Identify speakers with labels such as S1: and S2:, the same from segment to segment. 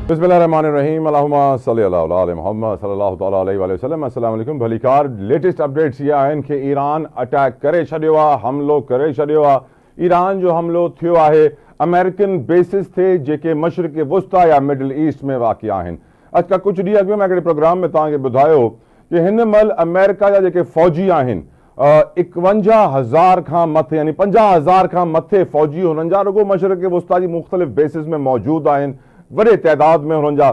S1: बिस्मिल्लाहिर्रहमानिर्रहीम अल्लाहुम्मा सल्ली अला मुहम्मद सल्लल्लाहु तआला अलैहि वसल्लम। अस्सलाम वालेकुम भलीकार। लेटेस्ट अपडेट्स ये आहिनि कि ईरान अटैक करे छॾियो आहे, हमलो करे छॾियो आहे। ईरान जो हमलो थियो आहे अमेरिकन बेसिस थे जेके मशरिक़ वुस्ता या मिडल ईस्ट में वाक़िआ आहिनि। अॼु खां कुझु ॾींहं अॻु में हिकिड़े प्रोग्राम में तव्हांखे ॿुधायो कि हिन महिल अमेरिका जा जेके फ़ौजी आहिनि 51,000 खां मथे यानी 50,000 खां मथे फ़ौजी हुननि जा रुगो मशरिक़ वुस्ता जी मुख़्तलिफ़ बेसिस में मौजूदु आहिनि। वॾे तइदाद में हुननि जा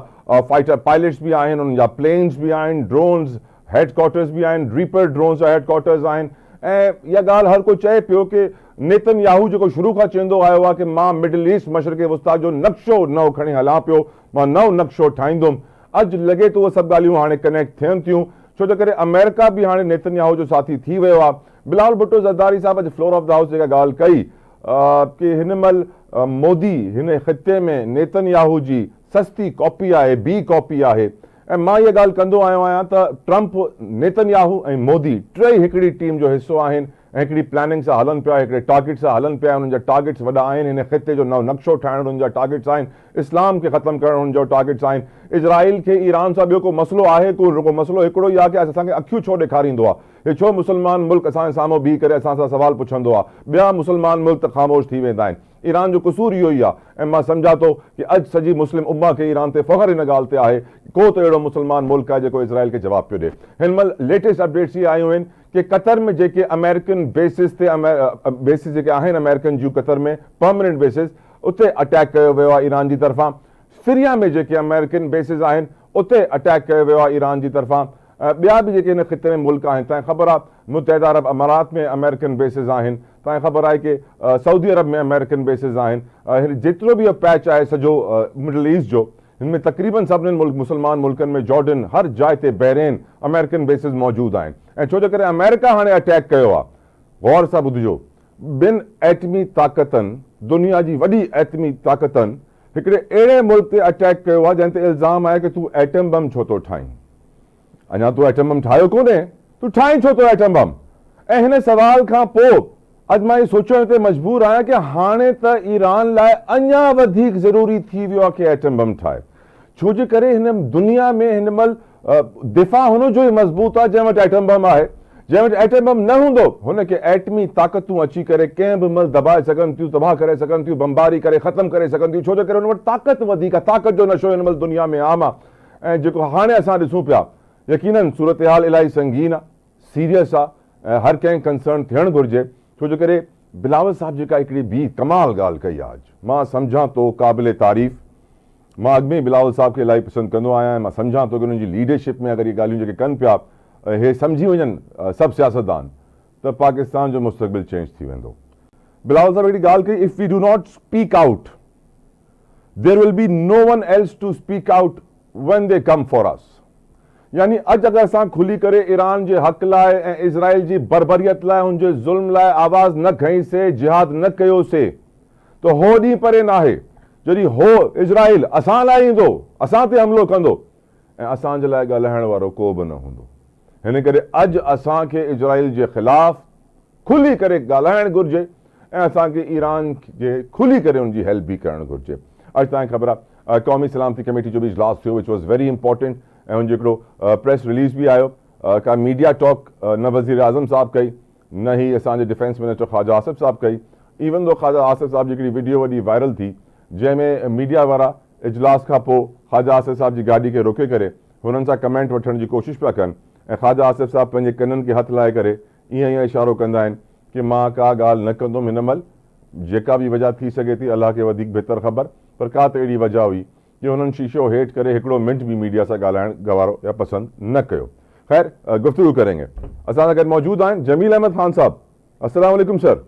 S1: फाइटर पायलट्स भी आहिनि, हुननि जा प्लेन्स भी आहिनि, ड्रोन्स हेडक्वार्टर्स भी आहिनि, रीपर ड्रोन्स जा हेडक्वार्टर्स आहिनि। ऐं इहा ॻाल्हि हर कोई चए पियो कि नेतन्याहू जेको शुरू खां चवंदो आयो आहे कि मां मिडल ईस्ट मशरिक़ वुस्ता जो नक्शो नओं खणी हलां पियो, मां नओं नक्शो ठाहींदुमि। अॼु लॻे थो उहे सभु ॻाल्हियूं हाणे कनेक्ट थियनि थियूं, छो जो करे अमेरिका बि हाणे नेतन्याहू जो साथी थी वियो आहे। बिलावल भुट्टो ज़रदारी साहब अॼु फ्लोर ऑफ द हाउस जेका ॻाल्हि कई कि हिन महिल मोदी हिन ख़िते में नेतन्याहू जी सस्ती कॉपी आहे, बी कॉपी आहे। ऐं मां इहा ॻाल्हि कंदो आयो आहियां त ट्रंप, नेतन्याहू ऐं मोदी टई हिकिड़ी टीम जो हिसो आहिनि ऐं हिकिड़ी प्लानिंग सां हलनि पिया, हिकिड़े टारगेट सां हलनि पिया। हुननि जा टारगेट्स वॾा आहिनि, हिन ख़िते जो नओं नक्शो ठाहिण हुननि जा टारगेट्स आहिनि, इस्लाम खे ख़तमु करणु हुननि जो टारगेट्स आहिनि। इज़राइल खे ईरान सां ॿियो को मसइलो आहे कोन, रुगो मसइलो हिकिड़ो ई आहे कि असांखे अखियूं छो ॾेखारींदो आहे, हे छो मुस्लमान मुल्क असांजे साम्हूं बीह करे असां सां सवाल पुछंदो आहे, ॿिया मुस्लमान मुल्क त ख़ामोश थी वेंदा आहिनि। ईरान जो कसूर इहो ई आहे। ऐं मां सम्झां थो कि अॼु सॼी मुस्लिम उम्मा खे ईरान ते फ़ख्रु हिन ॻाल्हि ते आहे को त अहिड़ो मुस्लमान मुल्क आहे जेको इज़राइल खे जवाबु पियो ॾिए। हिन महिल लेटेस्ट अपडेट्स इहे आयूं आहिनि कि कतर में जेके अमेरिकन बेसिस ते बेसिस जेके आहिनि अमेरिकन जूं कतर में परमानेंट बेसिस, उते अटैक कयो वियो आहे ईरान जी तरफ़ां। सीरिया में जेके अमेरिकन बेसिस आहिनि उते अटैक कयो वियो आहे ईरान जी तरफ़ां। ॿिया बि जेके हिन ख़िते में मुल्क आहिनि, तव्हांखे ख़बर आहे मुतहिदा अरब अमारात में अमेरिकन बेसिस आहिनि, तव्हांखे ख़बर आहे कि सऊदी अरब में अमेरिकन बेसिस आहिनि। जेतिरो बि पैच आहे सॼो मिडल ईस्ट जो, हिन में तक़रीबन सभिनीनि मुल्क मुस्लमान मुल्कनि में जॉर्डन हर जाइ ते बहरेन अमेरिकन बेसिस मौजूदु आहिनि। ऐं छो जो करे अमेरिका हाणे अटैक कयो आहे, गौर सां ॿुधिजो, ॿिनि एटमी ताक़तनि, दुनिया जी वॾी एटमी ताक़तनि हिकिड़े अहिड़े मुल्क ते अटैक कयो आहे जंहिं ते इल्ज़ाम आहे कि तूं एटम बम छो थो ठाहीं। अञा तूं एटम बम ठाहियो कोन्हे, तूं ठाहीं छो थो एटम बम। ऐं हिन सवाल खां पोइ अॼु मां इहो सोचण ते मजबूर आहियां कि हाणे त ईरान लाइ अञा वधीक ज़रूरी थी वियो आहे कि एटम बम ठाहे, छो जे करे हिन दुनिया में हिन महिल दिफ़ा हुनजो ई मज़बूत आहे जंहिं वटि एटम बम आहे। जंहिं वटि एटम बम न हूंदो हुनखे एटमी ताक़तूं अची करे कंहिं बि महिल दॿाए सघनि थियूं, तबाह करे सघनि थियूं, बमबारी करे ख़तमु करे सघनि थियूं, छो जो करे हुन वटि ताक़त वधीक आहे। ताक़त जो नशो हिन महिल दुनिया में आम आहे। ऐं जेको हाणे असां ॾिसूं पिया, यकीनन सूरत हाल इलाही संगीन आहे, सीरियस आहे ऐं हर कंहिं कंसर्न थियणु घुरिजे। छो जो करे बिलावल साहब जेका हिकिड़ी ॿी कमाल ॻाल्हि कई आहे, अॼु मां सम्झां थो क़ाबिल तारीफ़। मां अॻु में बिलावल साहब खे इलाही पसंदि कंदो आहियां। मां सम्झां थो कि हुननि जी लीडरशिप में अगरि इहे ॻाल्हियूं जेके कनि पिया, हे सम्झी वञनि सभु सियासतदान, त पाकिस्तान जो मुस्तक़बिल चेंज थी वेंदो। बिलावल साहब हिकिड़ी ॻाल्हि कई, if we do not speak out there will be no one else to speak out when they come for अस। यानी अॼु अगरि असां खुली करे ईरान जे हक़ लाइ ऐं इज़राइल जी बरबरियत लाइ, हुनजे ज़ुल्म लाइ आवाज़ न खईंसीं, जिहाद न कयोसीं, त हो ॾींहुं परे न आहे जॾहिं हो इज़राइल असां लाइ ईंदो, असां ते हमलो कंदो ऐं असांजे लाइ ॻाल्हाइण वारो को बि न हूंदो। हिन करे अॼु असांखे इज़राइल जे ख़िलाफ़ खुली करे ॻाल्हाइणु घुरिजे ऐं असांखे ईरान खे खुली करे हुनजी हेल्प बि करणु घुरिजे। अॼु तव्हांखे ख़बर आहे क़ौमी सलामती कमेटी जो बि इजलास थियो, विच वॉज़ वेरी इंपॉर्टेंट। ऐं हुनजो हिकिड़ो प्रेस रिलीज़ बि आयो। का मीडिया टॉक न वज़ीर आज़म साहब कई, न ही असांजे डिफेंस मिनिस्टर ख़्वाजा आसिफ़ साहब कई। इवन दो ख़्वाजा आसिफ़ साहब जी हिकिड़ी वीडियो वॾी वायरल थी, जंहिंमें मीडिया वारा इजलास खां पोइ ख़्वाजा आसिफ़ साहब जी गाॾी खे रोके करे हुननि सां कमेंट वठण जी कोशिशि पिया कनि। ऐं ख़्वाजा आसिफ़ साहब पंहिंजे कननि खे हथु लाहे करे ईअं इशारो कंदा आहिनि कि मां का ॻाल्हि न कंदुमि हिन महिल, जेका बि वजह थी सघे थी अलाह खे वधीक बहितर ख़बर, पर का त अहिड़ी वजह हुई कि हुननि शीशो हेठि करे हिकिड़ो मिंट बि मीडिया सां ॻाल्हाइण गवारो या पसंदि न कयो। ख़ैर गुफ़्तगू करेंगे। असां सां गॾु मौजूदु आहिनि जमील अहमद ख़ान साहब। अस्सलाम वालेकुम सर।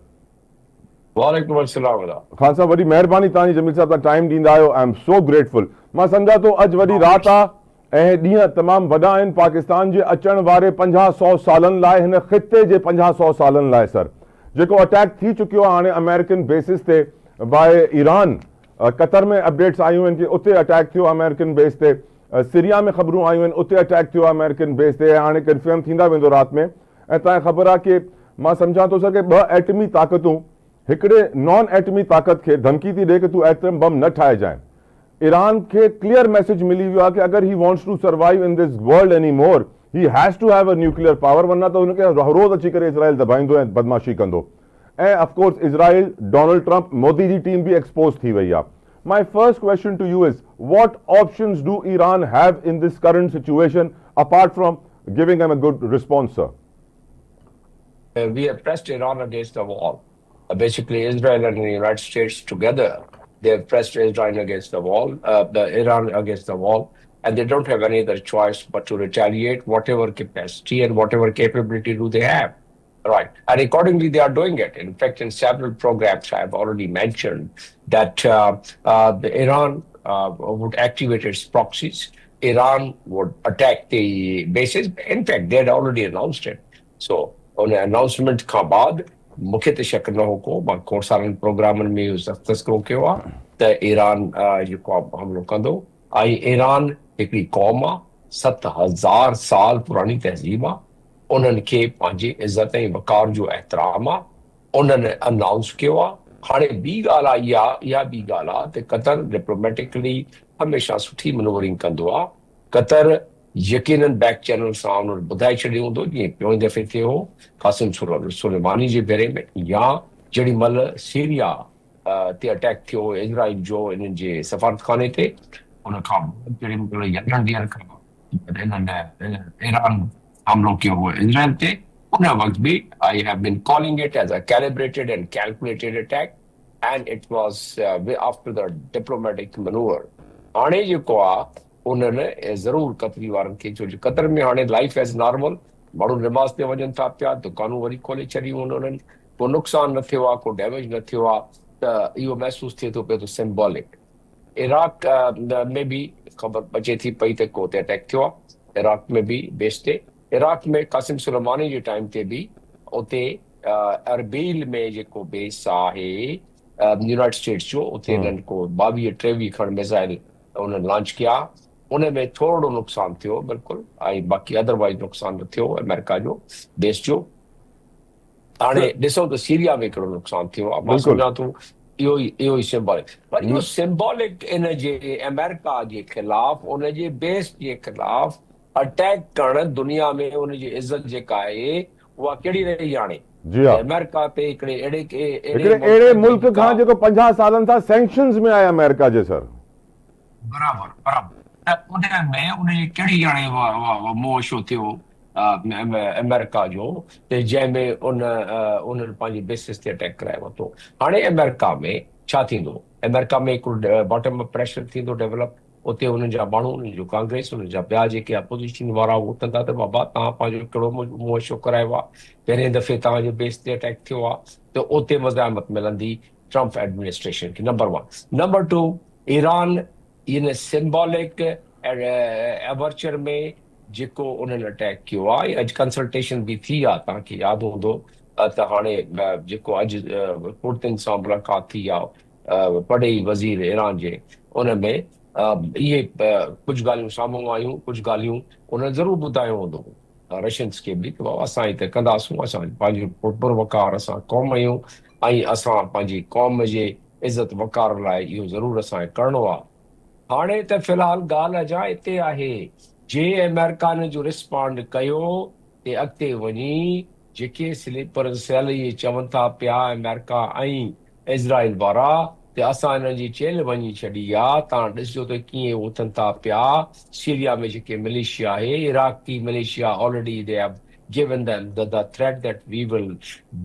S2: वालेकुम अस्सलाम।
S1: ख़ान साहब वॾी महिरबानी तव्हांजी, जमील साहब तव्हां टाइम ॾींदा आहियो, आई एम सो ग्रेटफुल। मां सम्झां थो अॼु वॾी राति आहे ऐं ॾींहं तमामु वॾा आहिनि पाकिस्तान जे अचण वारे 50-100 सालनि लाइ, हिन ख़िते जे 50-100 सालनि लाइ। सर जेको अटैक थी चुकियो आहे हाणे अमेरिकन बेसिस ते बाय ईरान, कतर में अपडेट्स आयूं आहिनि कि उते अटैक थियो अमेरिकन बेस ते, सीरिया में ख़बरूं आयूं आहिनि उते अटैक थियो अमेरिकन बेस ते, हाणे कंफर्म थींदा वेंदो राति में। ऐं तव्हांखे ख़बर आहे कि मां सम्झां थो सर कि 2 एटमी ताक़तूं हिकिड़े नॉन एटमी ताक़त खे धमकी थी ॾे कि तूं एटम बम न ठाहिजांइ। ईरान के क्लियर मैसेज मिली हुई आहे कि अगर he wants to survive in this world any more he has to have a nuclear power, वरना तो उनखे रोज़ अची करे इसराइल दबाईंदो ऐं बदमाशी कंदो। ऐं of course Israel, Donald Trump, Modi जी टीम भी एक्सपोज थी वई आहे। My first question to you is, what options do Iran have in this current situation apart from giving them a good response, sir?
S2: We have pressed Iran against the wall. Basically, Israel and the United States together, they have pressed Israel against the wall, Iran against the wall, and they don't have any other choice but to retaliate whatever capacity and whatever capability do they have. Right. And accordingly, they are doing it. In fact, in several programs, I have already mentioned that Iran would activate its proxies. Iran would attack the bases. In fact, they had already announced it. So, on the announcement के बाद मुख्य ते शक न हो को खोड़ सारनि प्रोग्रामनि में तस्करो कयो आहे त ईरान जेको हमलो कंदो। ऐं ईरान हिकिड़ी क़ौम आहे, 7000 साल पुरानी तहज़ीब आहे। उन्हनि खे पंहिंजी इज़त ऐं वक़ार जो एहतराम आहे, उन्हनि अनाउंस कयो आहे। हाणे ॿी ॻाल्हि आहे इहा ॿी ॻाल्हि आहे त कतर डिप्लोमेटिकली हमेशह सुठी मनोवरिंग कंदो आहे। कतर यकीनन बैक चैनल सां उन्हनि ॿुधाए छॾियो हूंदो, जीअं पोइ दफ़े थियो हो क़ासिम सुलेमानी जे भेरे में, या जेॾी महिल सीरिया ते अटैक थियो हो इज़राइल जो इन्हनि जे सफ़ारतखाने ते, उन खां जेॾी महिल यंगनि ॾींहंनि खां इन्हनि ईरान हमलो कियो हो इज़राइल ते, उन वक़्त बि I have been calling it as a calibrated and calculated attack, and it was after the diplomatic maneuver. हाणे जेको आहे उन्हनि ज़रूरु कतरी वारनि खे, छो जो कतर में हाणे लाइफ एज़ नॉर्मल, माण्हू निमाज़ ते वञनि था पिया, दुकानूं वरी खोले छॾियूं उन्हनि, को नुक़सानु न थियो आहे, को डैमेज न थियो आहे, त इहो महसूसु थिए थो पियो त सिंबॉलिक। इराक में बि ख़बर अचे थी पई त को ते अटैक थियो आहे, इराक में बि बेस ते। इराक में क़ासिम सुलेमानी जे टाइम ते बि उते अरबील में जेको बेस आहे यूनाइटेड स्टेट्स जो, उते इन्हनि को 22-23 खण मिसाइल उन्हनि लॉन्च किया। उन में थोरो नुक़सानु थियो बिल्कुलु, ऐं बाक़ी अदरवाइज़ नुक़सानु न थियो अमेरिका जो बेस जो। हाणे ॾिसो त सीरिया में कहिड़ो नुक़सानु थियो आहे। मां सम्झां थो इहो ई सिंबॉलिक, पर इहो सिंबॉलिक इन जे अमेरिका जे ख़िलाफ़, उन जे बेस जे ख़िलाफ़ अटैक करण दुनिया में उनजी इज़त जेका आहे उहा कहिड़ी रही हाणे।
S1: जी हाँ,
S2: अमेरिका ते हिकिड़े
S1: अहिड़े मुल्क खां जेको 50 सालनि सां सैंक्शंस में आहे अमेरिका जे, सर।
S2: बराबर उन में उनजी कहिड़ी हाणे मोह छो थियो अमेरिका जो, ते जंहिंमें उन्हनि पंहिंजी बेसिस ते अटैक कराए वरितो। हाणे अमेरिका में छा थींदो? अमेरिका में हिकिड़ो बॉटम अप प्रेशर थींदो डेवलप। उते उन्हनि जा माण्हू, उन्हनि जो कांग्रेस, उन्हनि जा ॿिया जेके अपोजिशन वारा उथंदा त बाबा तव्हां पंहिंजो कहिड़ो मुंहुं छो करायो आहे, पहिरें दफ़े तव्हांजे बेस ते अटैक थियो आहे, त उते मज़ामत मिलंदी ट्रम्प एडमिनिस्ट्रेशन खे। नंबर 1। नंबर 2, ईरान इन सिंबॉलिक एवर्चर में जेको उन्हनि अटैक कयो आहे, अॼु कंसल्टेशन बि थी आहे, तव्हांखे यादि हूंदो त हाणे जेको अॼु पुरतिन सां मुलाक़ात थी आहे पड़ेई वज़ीर ईरान जे, उन में इहे कुझु ॻाल्हियूं साम्हूं आयूं, कुझु ॻाल्हियूं उन्हनि ज़रूरु ॿुधायो हूंदो रशियन्स खे बि, बाबा असां हिते कंदासूं, असां पंहिंजो पुरवकार असां क़ौम आहियूं, ऐं असां पंहिंजी क़ौम जे इज़त वक़ार लाइ इहो ज़रूरु असांखे करिणो आहे। हाणे त फ़िलहाल ॻाल्हि अञा हिते आहे, जे अमेरिका ने जो रिस्पॉन्ड कयो ते अॻिते वञी जेके स्लीपर सेल इहे चवनि था पिया अमेरिका ऐं इज़राइल वारा, त असां हिननि जी चेल वञी छॾी आहे। तव्हां ॾिसजो त कीअं उथनि था पिया। सीरिया में जेके मलेशिया आहे, Iraqi Malaysia, already they have given them the threat that we will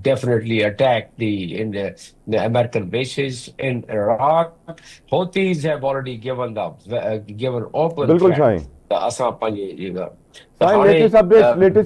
S2: definitely attack the American bases in Iraq. Houthis have already given open
S1: बिल्कुल
S2: threat.
S1: साईं।
S2: असां पंहिंजे
S1: लेटेस्ट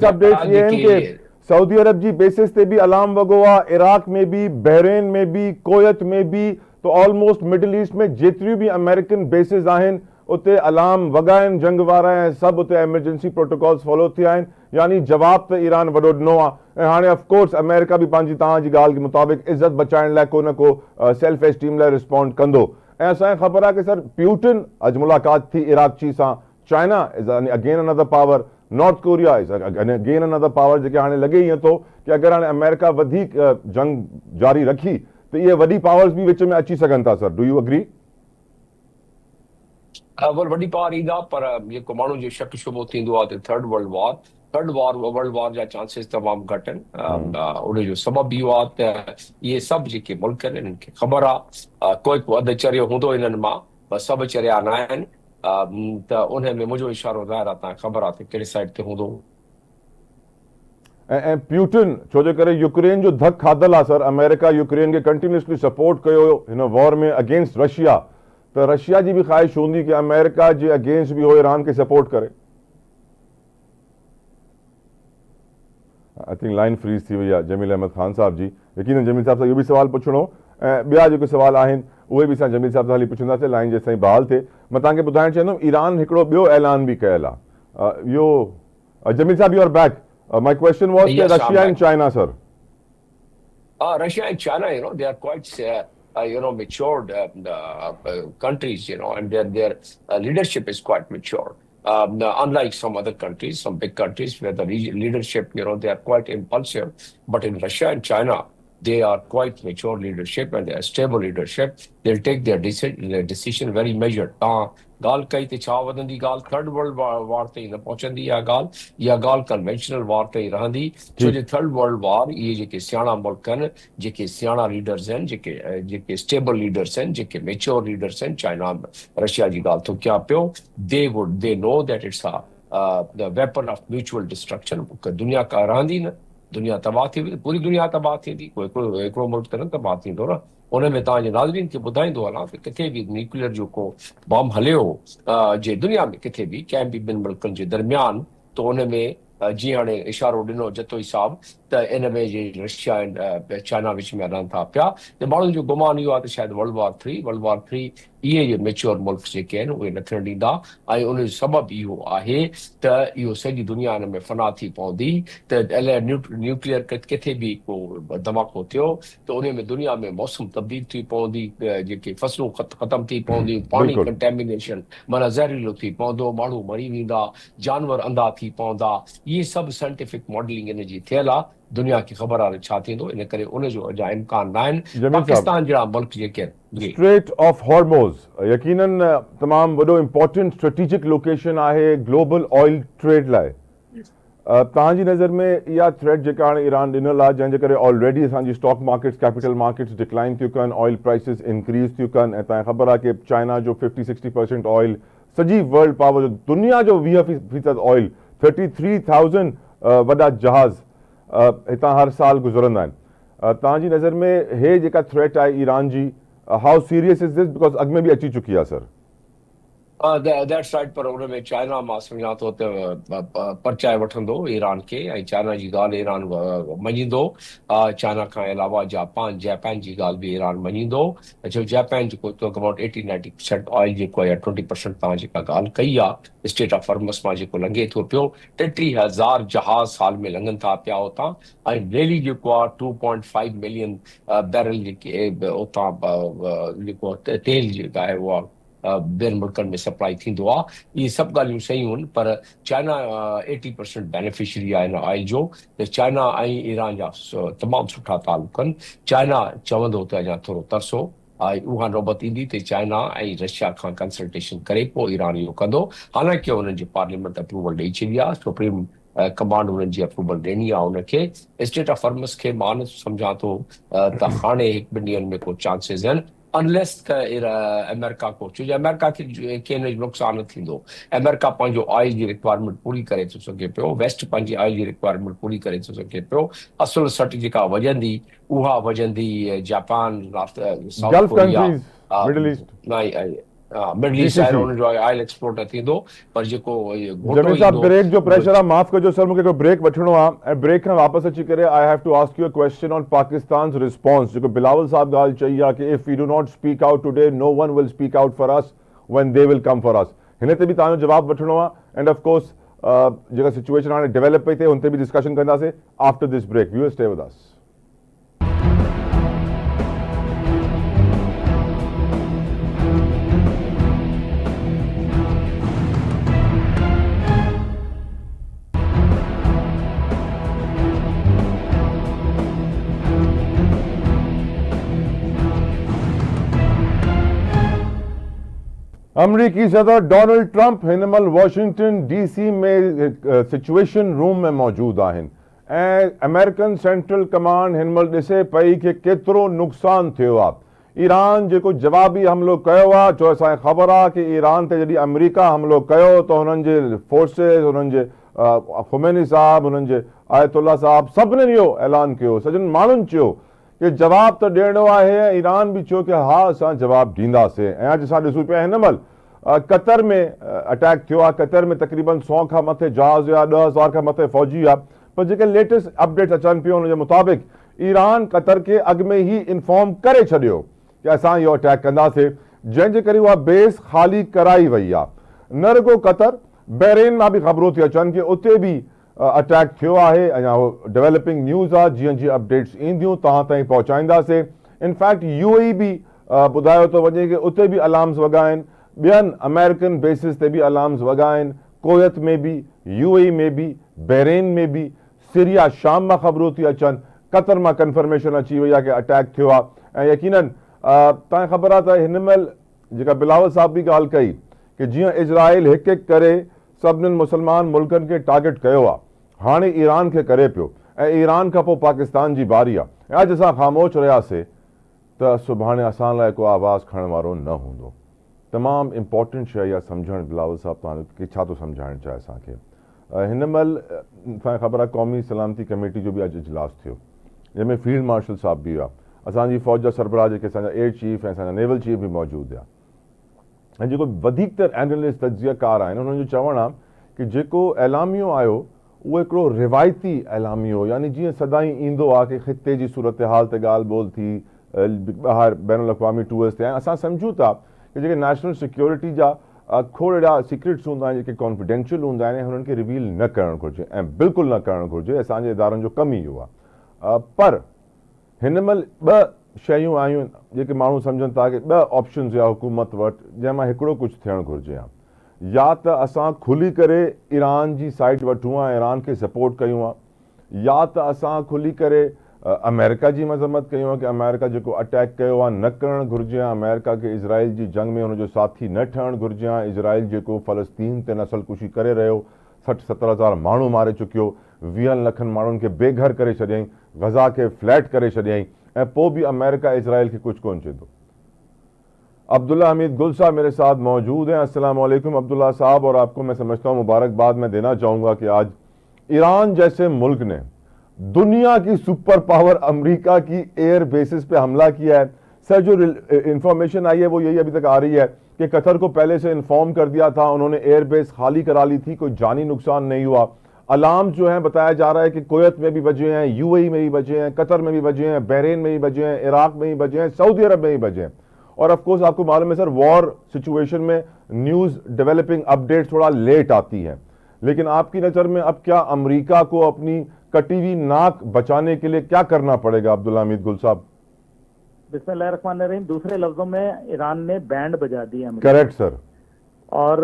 S1: अपडेट्स ये हैं कि सऊदी अरब जी बेसिस ते भी अलार्म वगो आहे, इराक में भी, बहरीन में भी, कोयत में भी, तो ऑलमोस्ट मिडिल ईस्ट में जेतिरियूं भी अमेरिकन बेसिस आहिनि उते अलार्म वॻा आहिनि जंग वारा, ऐं सभु उते एमरजेंसी प्रोटोकॉल्स फॉलो थिया आहिनि। यानी जवाब त ईरान वॾो ॾिनो आहे। ऐं हाणे ऑफकोर्स अमेरिका बि पंहिंजी तव्हांजी ॻाल्हि के मुताबिक़ इज़त बचाइण लाइ को न को सेल्फ एस्टीम लाइ रिस्पॉन्ड कंदो। ऐं असांखे ख़बर आहे कि सर प्यूटिन अॼु मुलाक़ात थी इराक़ची सां, China is again another power, north Korea is again another power, जेके हाणे लॻे ईअं थो कि अगरि हाणे अमेरिका वधीक जंग जारी रखी त इहे वॾी पावर्स बि विच में अची सघनि था। Sir, do U agree?
S2: वॾी पावर ईंदा, पर जेको माण्हू जो शक शुबो थींदो आहे त वर्ल्ड वॉर जा चांसिस तमामु घटि आहिनि। उन जो सबबु इहो आहे त इहे सभु जेके मुल्क आहिनि इन्हनि खे ख़बर आहे को अधु चरियो हूंदो इन्हनि मां, पर सभु चरिया न आहिनि। त उन में मुंहिंजो इशारो ज़ाहिर आहे, तव्हांखे ख़बर आहे त कहिड़े साइड ते हूंदो।
S1: ऐं प्यूटिन छो जे करे यूक्रेन जो धक खाधल आहे सर, अमेरिका यूक्रेन खे कंटिन्यूसली सपोर्ट कयो हिन वॉर में अगेंस्ट रशिया, त रशिया जी बि ख़्वाहिश हूंदी कि अमेरिका जे अगेंस्ट बि हो ईरान खे सपोर्ट करे। आई थिंक लाइन फ्रीज थी वई आहे जमील अहमद ख़ान साहब जी। यकीनन जमील साहब सां इहो बि सवाल पुछणो ऐं ॿिया जेके सवाल आहिनि उहे बि असां जमील साहब सां हली पुछंदासीं, लाइन जेसि ताईं बहाल थिए। मां तव्हांखे ॿुधाइणु चाहींदुमि ईरान हिकिड़ो ॿियो ऐलान बि कयल आहे। इहो Jameel sahab you are back. My question was
S2: Yes, I'm
S1: Russia and
S2: back.
S1: China sir.
S2: Russia and China, they are quite, matured countries, and their leadership is quite mature. Unlike some other countries, some big countries where the leadership, they are quite impulsive. But in Russia and China, they are quite mature leadership and they are stable leadership. They'll take their decision very measured. ॻाल्हि कई त छा वधंदी ॻाल्हि third world war ताईं न पहुचंदी इहा ॻाल्हि कन्वेंशनल वॉर ताईं रहंदी। छो जो थर्ड वर्ल्ड वॉर इहे जेके सियाणा मुल्क आहिनि, जेके सियाणा लीडर्स आहिनि, जेके स्टेबल लीडर्स आहिनि, जेके मेच्योर लीडर्स आहिनि, चाइना रशिया जी ॻाल्हि थो कयां पियो, they know that it's the weapon of mutual destruction. दुनिया का रहंदी न, दुनिया तबाह थी वेंदी, पूरी दुनिया तबाह थींदी, हिकिड़ो मुल्क त न तबाह थींदो न। उन में तव्हांजे नाज़रीन खे ॿुधाईंदो हलां त किथे बि न्यूक्लियर जो को बॉम्ब हलियो जे दुनिया में किथे बि कंहिं बि ॿिनि मुल्कनि जे दरमियान, त उन में जीअं हाणे इशारो ॾिनो जतोई साहब, त इन में जे रशिया ऐं चाइना विच में हलनि था पिया, त माण्हुनि जो गुमान इहो आहे त शायदि वर्ल्ड वॉर 3 इहे जे मेच्योर मुल्क जेके आहिनि उहे न थियण ॾींदा। ऐं उन जो सबबु इहो आहे त इहो सॼी दुनिया हिन में फना थी पवंदी। त अलाए न्यूक्लियर किथे बि को धमाको थियो त उन में दुनिया में मौसम तब्दील थी पवंदी, जेके फसलूं ख़तमु थी पवंदियूं, पाणी कंटेमिनेशन माना ज़हरीलो थी पवंदो, माण्हू मरी वेंदा, जानवर अंधा थी पवंदा। इहे सभु साइंटिफिक मॉडलिंग इन जी थियल आहे। दुनिया खे ख़बर आहे छा थींदो, इन करे उनजो अञा इम्कान न आहिनि। पाकिस्तान जहिड़ा मुल्क जेके आहिनि,
S1: स्ट्रेट ऑफ हॉर्मोज़ यकीनन तमामु वॾो इंपॉर्टेंट स्ट्रेटेजिक लोकेशन आहे ग्लोबल ऑयल ट्रेड लाइ। तव्हांजी नज़र में इहा थ्रेट जेका हाणे ईरान ॾिनल आहे, जंहिंजे करे ऑलरेडी असांजी stock markets, capital markets decline थियूं कनि, ऑयल प्राइसिस इंक्रीज़ थियूं कनि, ऐं तव्हांखे ख़बर आहे कि चाइना जो 50-60% ऑयल, सॼी वर्ल्ड पावर जो, दुनिया जो 20% ऑयल, 33,000 वॾा जहाज़ हितां हर साल गुज़रंदा आहिनि। तव्हांजी नज़र में हे जेका थ्रेट आहे ईरान जी, how serious is this, because अॻु में बि अची चुकी आहे सर।
S2: दैट्स राइट, पर हुन में चाइना मां सम्झां थो त परचाए वठंदो ईरान खे, ऐं चाइना जी ॻाल्हि ईरान मञींदो। चाइना खां अलावा जापान जी ॻाल्हि बि ईरान मञींदो। छो जापान जेको अबाउट 80-90% ऑयल जेको आहे, या 20% तव्हां जेका ॻाल्हि कई आहे स्टेट ऑफ हॉर्मज़ मां जेको लंघे थो पियो, 33,000 जहाज़ साल में लंघनि था पिया उतां, ऐं डेली जेको आहे 2.5 मिलियन बैरल जेके उतां जेको तेल जेका आहे उहा ॿियनि मुल्कनि में सप्लाई थींदो आहे। इहे सभु ॻाल्हियूं सही आहिनि, पर चाइना 80% बेनिफिशरी आहे हिन ऑयल जो। त चाइना ऐं ईरान जा तमामु सुठा तालुक आहिनि। चाइना चवंदो त अञा थोरो तरसो, उहा नौबत ईंदी त चाइना ऐं रशिया खां कंसल्टेशन करे पोइ ईरान इहो कंदो। हालांकि हुननि जी पार्लियामेंट अप्रूवल ॾेई छॾी आहे, सुप्रीम कमांड हुननि जी अप्रूवल ॾियणी आहे हुनखे। स्टेट ऑफ हॉर्मज़ खे मां न सम्झां थो त हाणे 1-2 ॾींहंनि में को चांसिस आहिनि, अनलेस त अमेरिका को, छो जो अमेरिका खे हिन जो नुक़सानु न थींदो। अमेरिका पंहिंजो ऑयल जी रिक्वायरमेंट पूरी करे थो सघे पियो, वेस्ट पंहिंजी ऑयल जी रिक्वायरमेंट पूरी करे थो सघे पियो। असुल सट जेका वॼंदी उहा वॼंदी Japan, South Korea, Middle East आहे, हुनजो ऑयल एक्सपोर्ट थींदो। पर जेको
S1: जमील साहब ब्रेक जो प्रेशर आहे, माफ़ कजो सर, मूंखे ब्रेक वठिणो आहे, ऐं ब्रेक खां वापसि अची करे I have to ask you a question on Pakistan response. जेको बिलावल साहब ॻाल्हि चई आहे कि if we do not speak out today, no one will speak out for us when they will come for अस। हिन ते बि तव्हांजो जवाबु वठिणो आहे, एंड ऑफ कोर्स जेका सिचुएशन हाणे डेवलप पई थिए हुन ते बि डिस्कशन कंदासीं after this break. Viewers stay with us. अमरीकी सदर डोनाल्ड ट्रंप हिनमल वाशिंगटन DC में सिचुएशन रूम में मौजूद आहिनि ऐं अमेरिकन सेंट्रल कमांड हिनमल ॾिसे पई कि केतिरो नुक़सानु थियो आहे। ईरान जेको जवाबी हमिलो कयो आहे, जो असांखे ख़बर आहे कि ईरान ते जॾहिं अमरीका हमिलो कयो त हुननि जे फोर्सिस, हुननि जे ख़ुमैनी साहब, हुननि जे आयतुल्ला साहब सभिनीनि इहो ऐलान कयो, सॼनि माण्हुनि चयो कि जवाब त ॾियणो आहे। ईरान बि चयो कि हा असां जवाब ॾींदासीं। ऐं अॼु असां ॾिसूं पिया हिनमल कतर में अटैक थियो आहे। कतर में तक़रीबन 100 खां मथे जहाज़ हुआ, 10,000 खां मथे फ़ौजी हुआ। पर जेके लेटेस्ट अपडेट्स अचनि पियूं उन जे मुताबिक़ ईरान कतर खे अॻु में ई इंफॉर्म करे छॾियो कि असां इहो अटैक कंदासीं, जंहिंजे करे उहा बेस ख़ाली कराई वई आहे। न रुगो कतर, बहरेन मां बि ख़बरूं थी अचनि कि उते बि अटैक थियो आहे। अञा उहो डेवलपिंग न्यूज़ आहे, जीअं जीअं अपडेट्स ईंदियूं तव्हां ताईं पहुचाईंदासीं। इनफैक्ट UAE बि ॿुधायो थो वञे कि उते बि अलार्म्स वॻा आहिनि, ॿियनि अमेरिकन बेसिस ते बि अलार्म्स वॻा आहिनि, कुवैत में बि, UAE में बि, बहरेन में बि, सीरिया शाम मां ख़बरूं थी अचनि, कतर मां कंफर्मेशन अची वई आहे कि अटैक थियो आहे। ऐं यकीनन तव्हांखे ख़बर आहे त हिनमल जेका बिलावल साहब बि ॻाल्हि कई कि जीअं इज़राइल हिकु हिकु करे सभिनीनि मुस्लमान मुल्कनि खे टारगेट कयो आहे, हाणे ईरान खे करे पियो ऐं ईरान खां पोइ पाकिस्तान जी बारी आहे। अॼु असां ख़ामोश रहियासीं त सुभाणे असां लाइ को आवाज़ खणण वारो न हूंदो। तमामु इम्पॉर्टेंट शइ आहे सम्झणु। बिलावल साहब तव्हांखे छा थो सम्झाइणु चाहे असांखे? हिनमल असांखे ख़बर आहे कौमी सलामती कमेटी जो बि अॼु इजलास थियो, जंहिंमें फील्ड मार्शल साहब बि हुआ, असांजी फ़ौज जा सरबराह जेके असांजा एयर चीफ ऐं असांजा नेवल चीफ बि मौजूदु हुआ। ऐं जेको वधीक तर एनालिस्ट तजियाकार आहिनि उन्हनि जो चवणु आहे कि जेको एलामियो आयो उहो हिकिड़ो रिवायती एलामियो, यानी जीअं सदाईं ईंदो आहे कि ख़िते जी सूरत हाल ते ॻाल्हि ॿोल थी, ॿाहिरि बैन अल-अक़वामी टूर्स ते ऐं असां सम्झूं था कि जेके नेशनल सिक्योरिटी जा खोड़ अहिड़ा सीक्रेट्स हूंदा आहिनि जेके कॉन्फिडेंशियल हूंदा आहिनि ऐं हुननि खे रिवील न करणु घुरिजे ऐं बिल्कुलु न करणु घुरिजे। असांजे इदारनि जो कमु ई इहो आहे। पर हिनमल ॿ शयूं आयूं जेके माण्हू सम्झनि था कि ॿ ऑप्शन्स हुआ हुकूमत वटि, जंहिंमां हिकिड़ो कुझु थियणु घुरिजे आहे। या त असां खुली करे ईरान जी साइड वठूं ऐं ईरान खे सपोर्ट कयूं आहे, या त असां खुली करे अमेरिका जी मज़म्मत कयूं आहे कि अमेरिका जेको अटैक कयो आहे न करणु घुरिजे आहे, अमेरिका खे इज़राइल जी जंग में हुनजो साथी न ठहणु घुरिजे आहे। इज़राइल जेको फ़लस्तीन ते नसलकुशी करे रहियो, 60-70 हज़ार माण्हू मारे चुकियो, 20 लखनि माण्हुनि खे बेघर करे छॾियईं, गज़ा खे फ्लैट करे छॾियईं, ऐं पोइ बि अमेरिका इज़राइल खे कुछ कोन चए थो। अब्दुल्ला हमीद गुल साहब मेरे साथ मौजूद हैं। अस्सलाम वालेकुम अब्दुल्ला साहब, और आपको मैं समझता हूँ मुबारकबाद मैं देना चाहूँगा कि आज ईरान जैसे मुल्क ने दुनिया की सुपर पावर अमेरिका की एयर बेसिस पे हमला किया है। सर, जो इंफॉर्मेशन आई है वो यही अभी तक आ रही है कि कतर को पहले से इन्फॉर्म कर दिया था, उन्होंने एयर बेस खाली करा ली थी, कोई जानी नुकसान नहीं हुआ। अलार्म जो है बताया जा रहा है कि कुवैत में भी बजे हैं, UAE में भी बजे हैं, कतर में भी बजे हैं, बहरेन में भी बजे हैं, इराक में भी बजे हैं, सऊदी अरब में भी बजे हैं। और ऑफ कोर्स आपको मालूम है सर, वॉर सिचुएशन में न्यूज़ डेवलपिंग अपडेट थोड़ा लेट आती है, लेकिन आपकी नज़र में अब क्या अमेरिका को अपनी कटी हुई नाक बचाने के लिए क्या करना पड़ेगा अब्दुल्ला हमीद गुल साहब?
S3: बिस्मिल्लाहिर्रहमानिर्रहीम। दूसरे लफ्जों में ईरान ने बैंड बजा दी है।
S1: Correct sir.
S3: और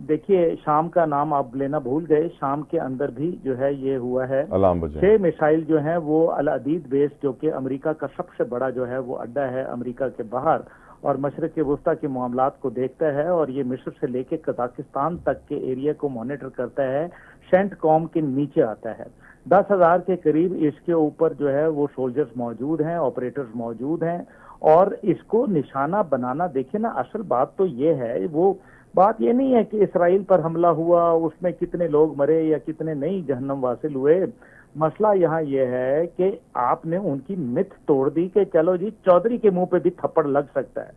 S3: देखिए, शाम का नाम आप लेना भूल गए, शाम के अंदर भी जो है ये हुआ है।
S1: अलार्म बजे
S3: 6 मिसाइल जो है वो अल अदीद बेस, जो कि अमेरिका का सबसे बड़ा जो है वो अड्डा है अमेरिका के बाहर और मशरक़ वस्ता के मामलात को देखता है, और ये मिस्र से लेके कजाकिस्तान तक के एरिया को मॉनिटर करता है, सेंटकॉम के नीचे आता है। 10,000 के करीब इसके ऊपर जो है वो सोल्जर्स मौजूद हैं, ऑपरेटर्स मौजूद हैं, और इसको निशाना बनाना, देखिए ना, असल बात तो ये है, वो बात ये नहीं है कि इसराइल पर हमला हुआ उसमें कितने लोग मरे या कितने नहीं जहन्नम वासिल हुए। मसला यहाँ ये है कि आपने उनकी मिथ तोड़ दी कि चलो जी चौधरी के मुंह पे भी थप्पड़ लग सकता है।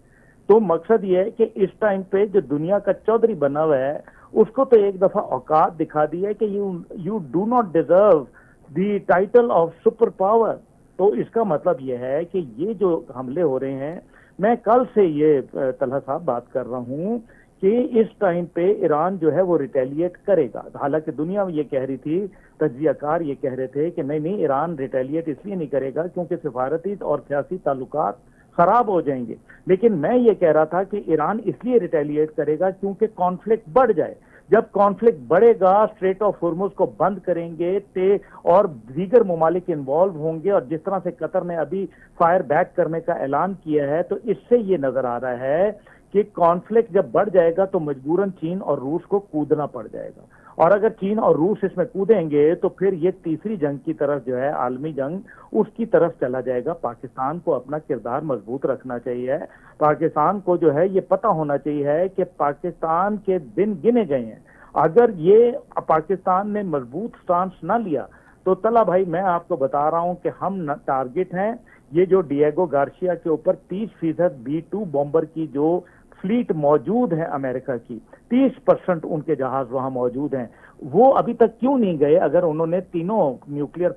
S3: तो मकसद ये है कि इस टाइम पे जो दुनिया का चौधरी बना हुआ है उसको तो एक दफा औकात दिखा दी है कि U do not deserve the title of super power. तो इसका मतलब ये है कि ये जो हमले हो रहे हैं, मैं कल से ये तलहा साहब बात कर रहा हूँ कि इस टाइम पे ईरान जो है वो रिटेलिएट करेगा। हालांकि दुनिया में ये कह रही थी, तज्जियाकार ये कह रहे थे कि नहीं ईरान रिटेलिएट इसलिए नहीं करेगा क्योंकि सिफारती और सियासी ताल्लुकात खराब हो जाएंगे, लेकिन मैं ये कह रहा था कि ईरान इसलिए रिटेलिएट करेगा क्योंकि कॉन्फ्लिक्ट बढ़ जाए। जब कॉन्फ्लिक्ट बढ़ेगा, स्ट्रेट ऑफ होर्मुज को बंद करेंगे और दीगर ममालिक इन्वॉल्व होंगे, और जिस तरह से कतर ने अभी फायर बैक करने का ऐलान किया है, तो इससे ये नजर आ रहा है कि कॉन्फ्लिक्ट जब बढ़ जाएगा तो मजबूरन चीन और रूस को कूदना पड़ जाएगा, और अगर चीन और रूस इसमें कूदेंगे तो फिर ये तीसरी जंग की तरफ जो है, आलमी जंग, उसकी तरफ चला जाएगा। पाकिस्तान को अपना किरदार मजबूत रखना चाहिए। पाकिस्तान को जो है ये पता होना चाहिए कि पाकिस्तान के दिन गिने गए हैं। अगर ये पाकिस्तान ने मजबूत स्टांस ना लिया तो तला भाई मैं आपको बता रहा हूं कि हम टारगेट हैं। ये जो डिएगो गार्सिया के ऊपर 30% B2 बॉम्बर की जो फ्लीट मौजूद है अमेरिका की, 30% उनके जहाज वहां मौजूद हैं, वो अभी तक क्यों नहीं गए? अगर उन्होंने तीनों न्यूक्लियर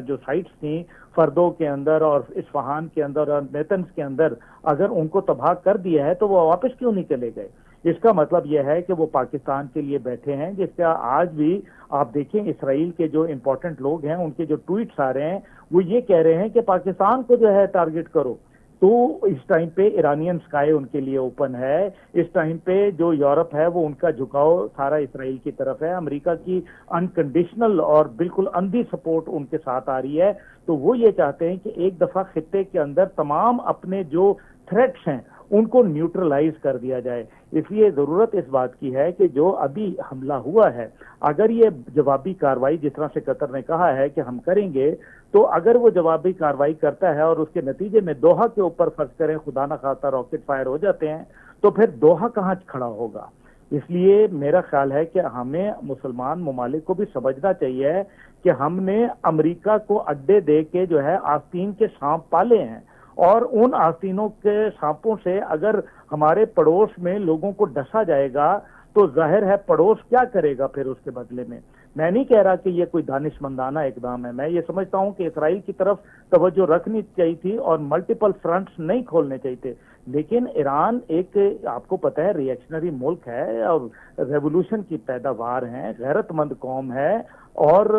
S3: जो साइट्स थी फर्दो के अंदर और इस्फहान के अंदर और नेतन्स के अंदर, अगर उनको तबाह कर दिया है तो वो वापस क्यों नहीं चले गए? इसका मतलब यह है कि वो पाकिस्तान के लिए बैठे हैं। जिसका आज भी आप देखें इसराइल के जो इंपॉर्टेंट लोग हैं उनके जो ट्वीट्स आ रहे हैं वो ये कह रहे हैं कि पाकिस्तान को जो है टारगेट करो। तो इस टाइम पे ईरानियन स्काई उनके लिए ओपन है। इस टाइम पे जो यूरोप है वो उनका झुकाव सारा इसराइल की तरफ है। अमेरिका की अनकंडीशनल और बिल्कुल अंधी सपोर्ट उनके साथ आ रही है। तो वो ये चाहते हैं कि एक दफा खित्ते के अंदर तमाम अपने जो थ्रेट्स हैं उनको न्यूट्रलाइज कर दिया जाए। इसलिए जरूरत इस बात की है कि जो अभी हमला हुआ है, अगर ये जवाबी कार्रवाई जिस तरह से कतर ने कहा है कि हम करेंगे, तो अगर वो जवाबी कार्रवाई करता है और उसके नतीजे में दोहा के ऊपर फर्ज करें खुदा ना खास्ता रॉकेट फायर हो जाते हैं, तो फिर दोहा कहाँ खड़ा होगा? इसलिए मेरा ख्याल है कि हमें मुसलमान ममालिक को भी समझना चाहिए कि हमने अमेरिका को अड्डे दे के जो है आस्तीन के सांप पाले हैं, और उन आस्तीनों के सांपों से अगर हमारे पड़ोस में लोगों को डसा जाएगा तो जाहिर है पड़ोस क्या करेगा फिर उसके बदले में। मैं नहीं कह रहा कि ये कोई दानिशमंदाना इकदाम है। मैं ये समझता हूं कि इसराइल की तरफ तवज्जो रखनी चाहिए थी और मल्टीपल फ्रंट्स नहीं खोलने चाहिए थे। लेकिन ईरान एक, आपको पता है, रिएक्शनरी मुल्क है और रेवोल्यूशन की पैदावार है, गैरतमंद कौम है, और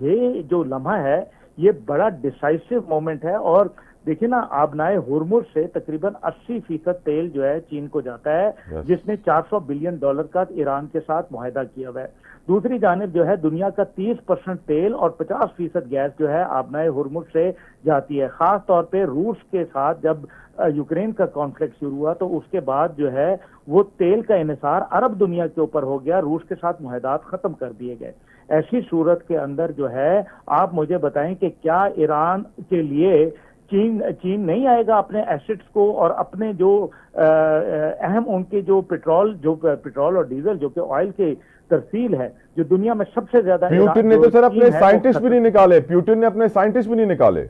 S3: ये जो लम्हा है ये बड़ा डिसाइसिव मोमेंट है। और देखिए ना, आबनाए हुर्मुज से तकरीबन 80% तेल जो है चीन को जाता है, जिसने $400 बिलियन का ईरान के साथ मुआहदा किया हुआ है। दूसरी जानिब जो है दुनिया का 30% तेल और 50% गैस जो है आबनाए हुर्मुज से जाती है। खास तौर पे रूस के साथ जब यूक्रेन का कॉन्फ्लिक्ट शुरू हुआ तो उसके बाद जो है वो तेल का इन्हिसार अरब दुनिया के ऊपर हो गया, रूस के साथ मुआहदात खत्म कर दिए गए। ऐसी सूरत के अंदर जो है आप मुझे बताएं कि क्या ईरान के लिए चीन नहीं आएगा अपने एसेट्स को और अपने जो अहम उनके जो पेट्रोल और डीजल जो कि ऑयल के तरसील है, जो दुनिया में सबसे ज्यादा।
S1: प्यूटिन ने तो सर अपने साइंटिस्ट भी नहीं निकाले, प्यूटिन ने अपने साइंटिस्ट भी नहीं निकाले।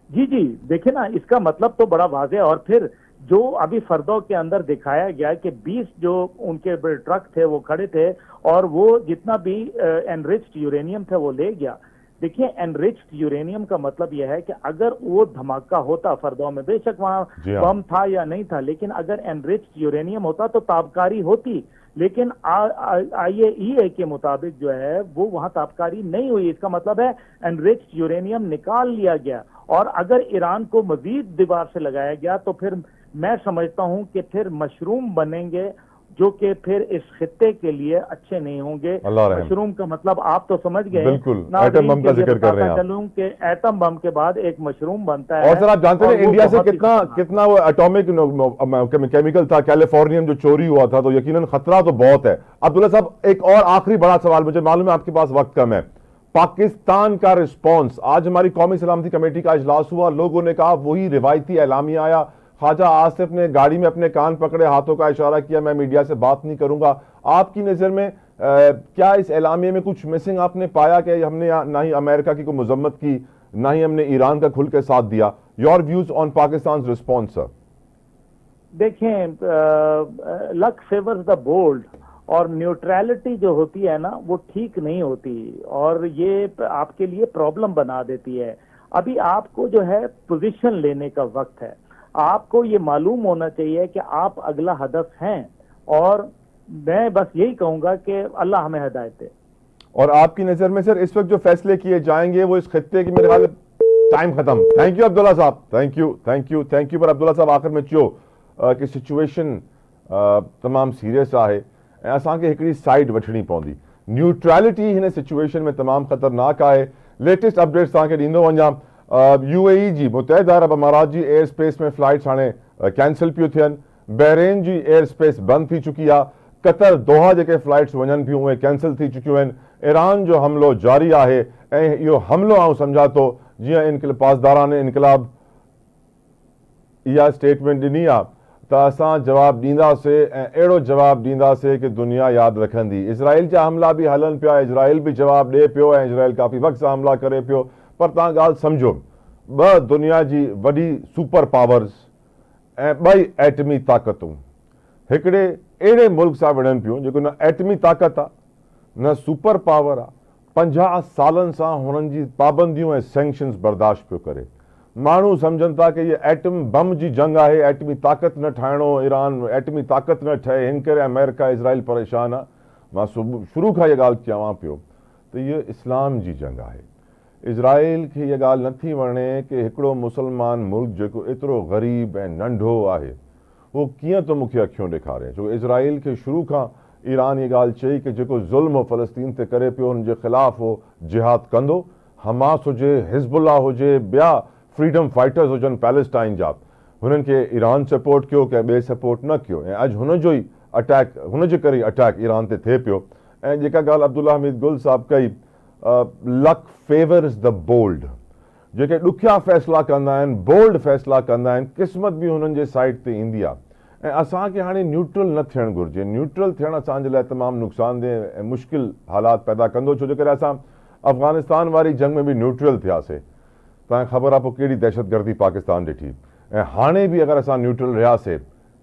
S3: जी जी, देखिए ना, इसका मतलब तो बड़ा वाज़ेह। और फिर जो अभी फर्दो के अंदर दिखाया गया कि 20 जो उनके ट्रक थे वो खड़े थे और वो जितना भी एनरिच्ड यूरेनियम था वो ले गया। देखिए, एनरिच्ड यूरेनियम का मतलब यह है कि अगर वो धमाका होता फर्दो में, बेशक वहां बम था या नहीं था, लेकिन अगर एनरिच्ड यूरेनियम होता तो ताबकारी होती। लेकिन IAEA के मुताबिक जो है वो वहां ताबकारी नहीं हुई। इसका मतलब है एनरिच्ड यूरेनियम निकाल लिया गया। और अगर ईरान को मजीद दीवार से लगाया गया तो फिर मैं समझता हूं कि फिर मशरूम बनेंगे जो कि फिर इस खित्ते के लिए अच्छे नहीं होंगे। मशरूम का मतलब आप तो समझ गए,
S1: बिल्कुल एटम बम का जिक्र कर रहे हैं
S3: चलूं कि एटम बम के बाद एक मशरूम बनता है।
S1: और सर आप जानते हैं इंडिया से कितना वो एटॉमिक केमिकल था कैलिफोर्निययम जो चोरी हुआ था, तो यकीनन खतरा तो बहुत है। अब्दुल्ला साहब, एक और आखिरी बड़ा सवाल, मुझे मालूम है आपके पास वक्त कम है, पाकिस्तान का रिस्पॉन्स। आज हमारी कौमी सलामती कमेटी का इजलास हुआ, लोगों ने कहा वही रिवायती एलामिया आया, ख्वाजा आसिफ ने गाड़ी में अपने कान पकड़े, हाथों का इशारा किया, मैं मीडिया से बात नहीं करूंगा। आपकी नज़र में क्या इस एलामिया में कुछ मिसिंग आपने पाया कि हमने ना ही अमेरिका की कोई मजम्मत की, ना ही हमने ईरान का खुल के साथ दिया? Your views on Pakistan response sir.
S3: देखें, लक फेवर्स द बोल्ड, और न्यूट्रलिटी जो होती है ना वो ठीक नहीं होती और ये आपके लिए प्रॉब्लम बना देती है। अभी आपको जो है पोजीशन लेने का वक्त है। आपको ये मालूम होना चाहिए कि आप अगला हदफ हैं, और मैं बस यही कहूंगा कि अल्लाह हमें हिदायत दे।
S1: और आपकी नजर में सर इस वक्त जो फैसले किए जाएंगे वो इस खित्ते की, मेरे ख्याल टाइम खत्म। थैंक यू अब्दुल्ला साहब, थैंक यू। पर अब्दुल्ला साहब आखिर में चयो कि सिचुएशन तमाम सीरियस आहे, असांखे हिकिड़ी साइड वठणी पवंदी। न्यूट्रलिटी हिन सिचुएशन में तमाम खतरनाक आहे। लेटेस्ट अपडेट्स तव्हांखे ॾींदो वञा। UAE जी मुतहदा अरब अमारात जी एयर स्पेस में फ्लाइट्स हाणे कैंसिल पियूं थियनि। बहरेन जी एयर स्पेस बंद थी चुकी आहे, कतर दोहा जेके फ्लाइट्स वञनि पियूं उहे कैंसिल थी चुकियूं आहिनि, ईरान जो हमलो जारी आहे ऐं इहो हमलो आउं सम्झां थो जीअं पासदारान इनकलाब इहा स्टेटमेंट ॾिनी आहे त असां जवाबु ॾींदासीं ऐं अहिड़ो जवाबु ॾींदासीं कि दुनिया यादि रखंदी। इज़राइल जा हमला बि हलनि पिया, इज़राइल बि जवाबु ॾिए पियो ऐं इज़राइल काफ़ी वक़्त सां हमला करे पियो, पर तव्हां ॻाल्हि सम्झो, ॿ दुनिया जी वॾी सुपर पावर्स ऐं ॿई एटमी ताक़तूं हिकिड़े अहिड़े मुल्क सां विढ़नि पियूं जेको न एटमी ताक़त आहे न सुपर पावर आहे, 50 सालनि सां हुननि जी पाबंदियूं ऐं सैंक्शन्स बर्दाश्त पियो करे। माण्हू सम्झनि था कि इहा एटम बम जी जंग आहे, एटमी ताक़त न ठाहिणो, ईरान एटमी ताक़त न ठहे, हिन करे अमेरिका इज़राइल परेशान आहे। मां शुरू खां इहा ॻाल्हि चवां पियो त इहो इस्लाम जी जंग आहे। इज़राइल खे इहा ॻाल्हि नथी वणे कि हिकिड़ो मुसलमान मुल्क जेको एतिरो ग़रीब ऐं नंढो आहे उहो कीअं थो मूंखे अखियूं ॾेखारे, छो इज़राइल खे शुरू खां ईरान इहा ॻाल्हि चई कि जेको ज़ुल्म फ़लस्तीन ते करे पियो हुनजे ख़िलाफ़ उहो जिहाद कंदो, हमास हुजे, हिज़बुल्लाह हुजे, ॿिया फ्रीडम फाइटर्स हुजनि पैलेस्टाइन जा, हुननि खे ईरान सपोर्ट कयो, कंहिं ॿिए सपोर्ट न कयो ऐं अॼु हुनजो ई अटैक, हुनजे करे ई अटैक ईरान ते थिए पियो। ऐं जेका ॻाल्हि अब्दुल्ला हमीद गुल साहब कई, लक फेवर्स द बोल्ड, जेके ॾुखिया फ़ैसिला कंदा आहिनि, बोल्ड फ़ैसिला कंदा आहिनि, क़िस्मत बि हुननि जे साइड ते ईंदी आहे। ऐं असांखे हाणे न्यूट्रल न थियणु घुरिजे, न्यूट्रल थियणु असांजे लाइ तमामु नुक़सानदेह ऐं मुश्किल हालात पैदा कंदो, छो जे करे असां अफ़गानिस्तान वारी जंग में बि न्यूट्रल थियासीं, तव्हांखे ख़बर आहे पोइ कहिड़ी दहशतगर्दी पाकिस्तान ॾिठी, ऐं हाणे बि अगरि असां न्यूट्रल रहियासीं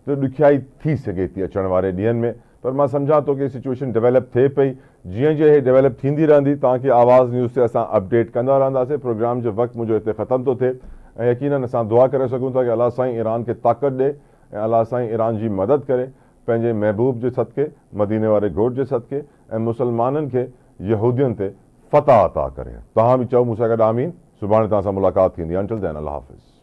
S1: त ॾुखियाई थी सघे थी अचण वारे ॾींहंनि में। पर मां सम्झां थो कि सिचुएशन डेवलप थिए पई, जीअं जीअं इहे डेवलप थींदी रहंदी तव्हांखे आवाज़ न्यूज़ ते असां अपडेट कंदा रहंदासीं। प्रोग्राम जो वक़्तु मुंहिंजो हिते ख़तमु थो थिए ऐं यकीनन असां दुआ करे सघूं था कि अलाह साईं ईरान खे ताक़त ॾे ऐं अलाह साईं ईरान जी मदद करे पंहिंजे महबूब जे सदके, मदीने वारे घोट जे सदके ऐं मुसलमाननि खे यहूदियुनि ते फ़तह अता करे। तव्हां बि चओ मूंसां गॾु आमीन। सुभाणे तव्हां सां मुलाक़ात थींदी। अंटिल देन अल्लाह हाफ़िज़।